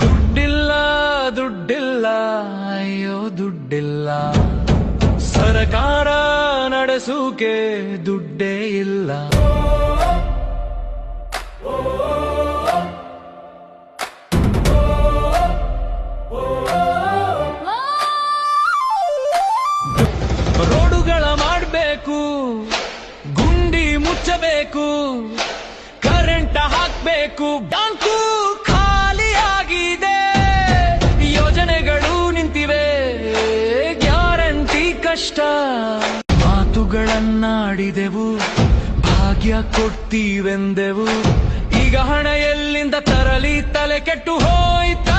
ದುಡ್ಡಿಲ್ಲ ದುಡ್ಡಿಲ್ಲ ಅಯ್ಯೋ ದುಡ್ಡಿಲ್ಲ, ಸರಕಾರ ನಡೆಸೂಕೆ ದುಡ್ಡೇ ಇಲ್ಲ. ರೋಡುಗಳ ಮಾಡಬೇಕು, ಗುಂಡಿ ಮುಚ್ಚಬೇಕು, ಕರೆಂಟ್ ಹಾಕ್ಬೇಕು, ಬ್ಯಾಂಕು ಖಾಲಿಯಾಗಿದೆ, ಯೋಜನೆಗಳು ನಿಂತಿವೆ, ಗ್ಯಾರಂಟಿ ಕಷ್ಟ. ಮಾತುಗಳನ್ನಾಡಿದೆವು, ಭಾಗ್ಯ ಕೊಡ್ತೀವೆಂದೆವು, ಈಗ ಹಣ ಎಲ್ಲಿಂದ ತರಲಿ, ತಲೆ ಕೆಟ್ಟು ಹೋಯ್ತ.